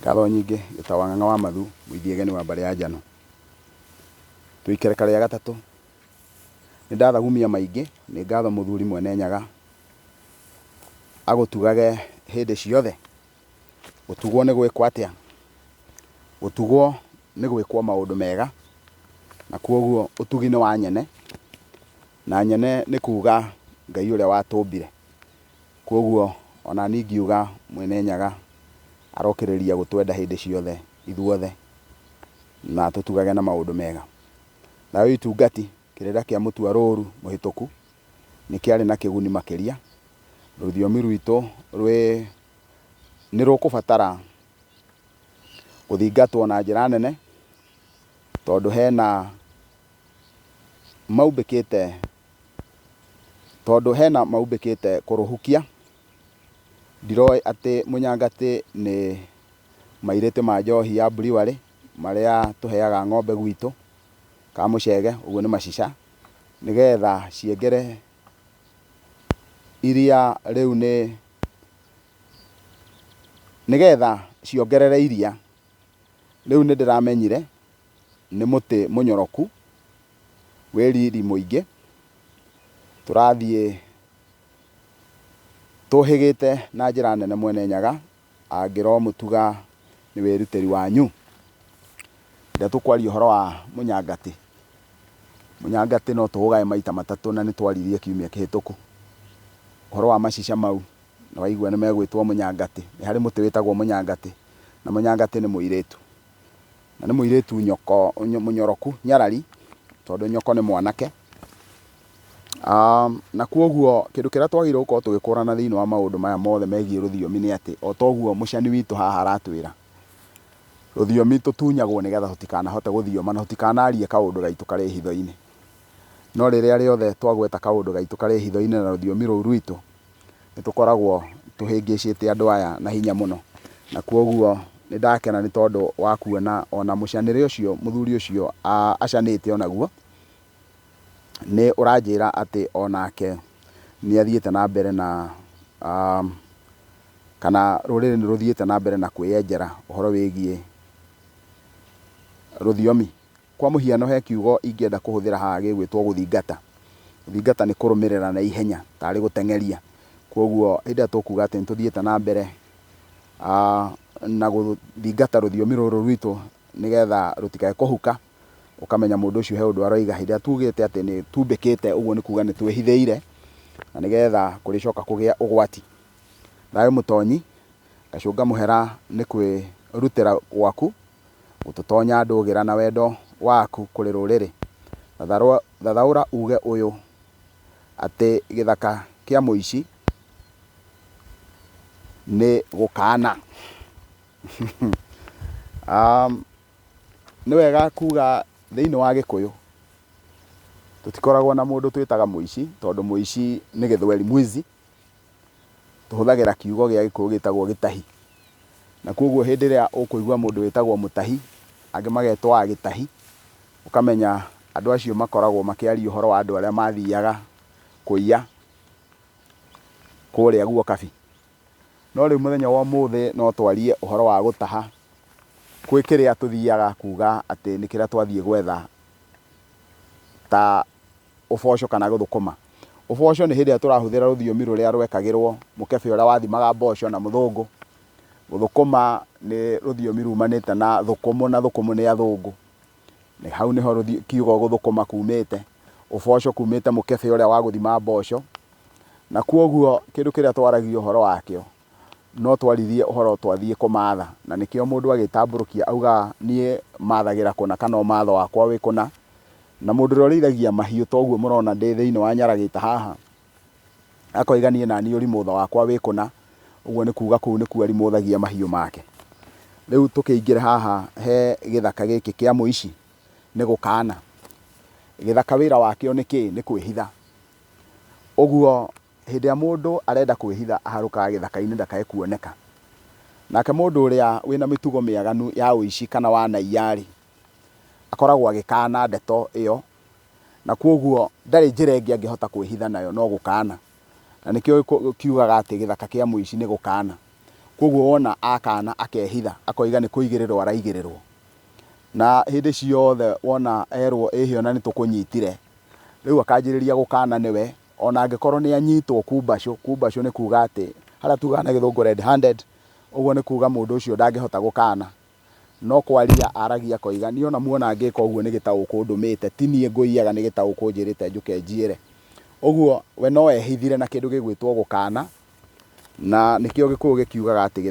Ngatho nyingĩ gĩtawa Ng'ang'a wa Mathu, mũithiegeni wa mbarĩ ya Njano. Twĩ ikereka rĩa gatatũ, nĩ ndathagumia maingĩ, nĩ ngatho mũthuri Mwene Nyaga agũtugage hĩndĩ ciothe. Gũtugwo nĩ gwĩkwo atĩa? Gũtugwo nĩ gwĩkwo maũndũ mega, na kuoguo ũtugi nĩ wa nyene, na nyene nĩ kuuga Ngai ũrĩa watũmbire. Kuoguo ona niĩ ngiuga Mwene Nyaga arokĩrĩria gũtwenda hĩndĩ ciothe ithuothe, na tũtugage na maũndũ mega. Nayo itungati, kĩrĩra kĩa mũtua rũũru mũhĩtũku nĩ kĩarĩ na kĩguni makĩria. Rũthiomi rwitũ nĩ rũkũbatara gũthingatwo na njĩra nene, tondũ hena maumbĩkĩte kũrũhukia. Ndiroĩ atĩ mũnyangatĩ nĩ mairĩtĩ ma njohi ya brewery marĩa tũheaga ng'ombe gwitũ ka mũcege, ũguo nĩ macica, nĩgetha ciengere iria rĩu nĩgetha ciongerere iria. Rĩu nĩ ndĩramenyire nĩ mũtĩ mũnyoroku wĩ riri mũingĩ, tũrathiĩ tũhĩgĩte na njĩra nene Mwene Nyaga angĩro mũtuga nĩ wĩrutĩri wanyu. Rĩrĩa tũkwaria ũhoro wa mũnyangatĩ, mũnyangatĩ no tũũgaye maita matatũ na nĩ twaririe kiumia kĩhĩtũku. Ũhoro wa macica mau nĩ waigua nĩ megwĩtwo mũnyangatĩ, nĩ harĩ mũtĩ wĩtagwo mũnyangatĩ, na mũnyangatĩ nĩ mũirĩtu, na nĩ mũirĩtu mũnyoroku nyarari, tondũ nyoko nĩ mwanake. Na kuoguo kĩndũ kĩrĩa twagĩrĩirwo gũkorwo tũgĩkũrana thĩinĩ wa maũndũ maya mothe megiĩ rũthiomi nĩ atĩ, o toguo mũcani witũ haha aratwĩra, rũthiomi tũtunyagwo nĩgetha tũtikanahote gũthioma na tũtikanarie kaũndũ gaitũ karĩ hitho-inĩ. No rĩrĩa rĩothe twagweta kaũndũ gaitũ karĩ hitho-inĩ na rũthiomi rũu rwitũ, nĩ tũkoragwo tũhĩngĩcĩte andũ aya na hinya mũno. Na kuoguo nĩ ndakena nĩ tondũ wa kuona ona mũcanĩre ũcio mũthuri ũcio acanĩte onaguo, nĩ ũranjĩra atĩ onake nĩ athiĩte na mbere na kana rũrĩrĩ nĩ rũthiĩte na mbere na kwĩyenjera ũhoro wĩgiĩ rũthiomi. Kwa mũhiano he kiugo ingĩenda kũhũthĩra haha gĩgwĩtwo gũthingata. Gũthingata nĩ kũrũmĩrĩra na ihenya tarĩ gũteng'eria. Kuoguo hĩndĩ ĩrĩa tũkuga atĩ nĩ tũthiĩte na mbere na gũthingata rũthiomi rũrũ rwitũ nĩgetha rũtikae kũhuka, ũkamenya mũndũ ũcio he ũndũ aroiga. Hĩndĩ ĩrĩa tugĩte atĩ nĩ tumbĩkĩte, ũguo nĩ kuuga nĩ twĩhithĩire na nĩgetha kũrĩcoka kũgĩa ũgwati. Thayũ mũtonyi, Gacũnga Mũhera nĩ kwĩrutĩra gwaku gũtũtonya ndũgĩra na wendo waku kũrĩ rũrĩrĩ. Thathaũra uge ũyũ atĩ gĩthaka kĩa mũici nĩ gũkana. Nĩ wega kuuga thĩinĩ wa Gĩkũyũ tũtikoragwo na mũndũ twĩtaga mũici, tondũ mũici nĩ gĩthweri, mwizi. Tũhũthagĩra kiugo gĩa Gĩkũyũ gĩtagwo gĩtahi. Na kuoguo hĩndĩ ĩrĩa ũkũigua mũndũ wĩtagwo mũtahi, angĩ magetwo agĩtahi, ũkamenya andũ acio makoragwo makĩaria ũhoro wa andũ arĩa mathiaga kũiya kũrĩa guokabi. No rĩu mũthenya wa ũmũthĩ no twarie ũhoro wa gũtaha, gwĩ kĩrĩa tũthiaga kuuga atĩ nĩ kĩrĩa twathiĩ gwetha ta ũboco kana gũthũkũma. Ũboco nĩ hĩndĩ ĩrĩa tũrahũthĩra rũthiomi rũrĩa rwekagĩrwo mũkebe ũrĩa wathimaga mboco na mũthũngũ. Gũthũkũma nĩ rũthiomi rumanĩte na thũkũmũ, na thũkũmũ nĩ athũngũ. Nĩ hau nĩho kiugo gũthũkũma kumĩte. Ũboco kumĩte mũkebe ũrĩa wa gũthima mboco. Na kuoguo kĩndũ kĩrĩa twaragia ũhoro wakĩo no twaririe ũhoro twathiĩ kũmatha, na nĩkĩo mũndũ agĩtambũrũkia auga niĩ mathagĩra kũna kana ũmatho wakwa wĩ kũna. Na mũndũ ũrĩa ũrĩithagia mahiũ toguo mũrona ndĩ thĩinĩ wa nyaragĩta haha, akoiga niĩ naniĩ ũrimũtho wakwa wĩ kũna, ũguo nĩ kuuga kũu nĩkuo arimũthagia mahiũ make. Rĩu tũkĩingĩre haha he gĩthaka gĩkĩ kĩa mũici nĩ gũkana. Gĩthaka wĩra wakĩo nĩ kĩĩ? Nĩ kwĩhitha. Ũguo hĩndĩ ĩrĩa mũndũ arenda kwĩhitha aharũkaga gĩthaka-inĩ ndakae kuoneka. Nake mũndũ ũrĩa wĩna mĩtugo mĩaganu ya ũici kana wanaiya-rĩ, akoragwo agĩkana ndeto ĩyo, na kuoguo ndarĩ njĩra ĩngĩ angĩhota kwĩhitha nayo no gũkana. Na nĩkĩo kiugaga atĩ gĩthaka kĩa mũici nĩ gũkana. koguo wona akana akehitha akoiga nĩ kũigĩrĩrwo araigĩrĩrwo. Na hĩndĩ ciothe wona erwo ĩhĩ ona nĩ tũkũnyitire, rĩu akanjĩrĩria gũkana nĩwe, ona angĩkorwo nĩ anyitwo kumbacũ. Kumbacũ nĩ kuga atĩ harĩa tugaga na gĩthũngũ red handed, ũguo nĩ kuga mũndũ ũcio ndangĩhota gũkana, no kwaria aragia akoiga niĩ ona muona ngĩka ũguo nĩ gĩtaũkũ ndũmĩte, ti niĩ ngũiyaga, nĩ gĩtaũkũ njĩrĩte njũke njiĩre. Ũguo we no ehithire na kĩndũ gĩgwĩtwo gũkana, na nĩkĩo Gĩkũyũ gĩkiugaga atĩ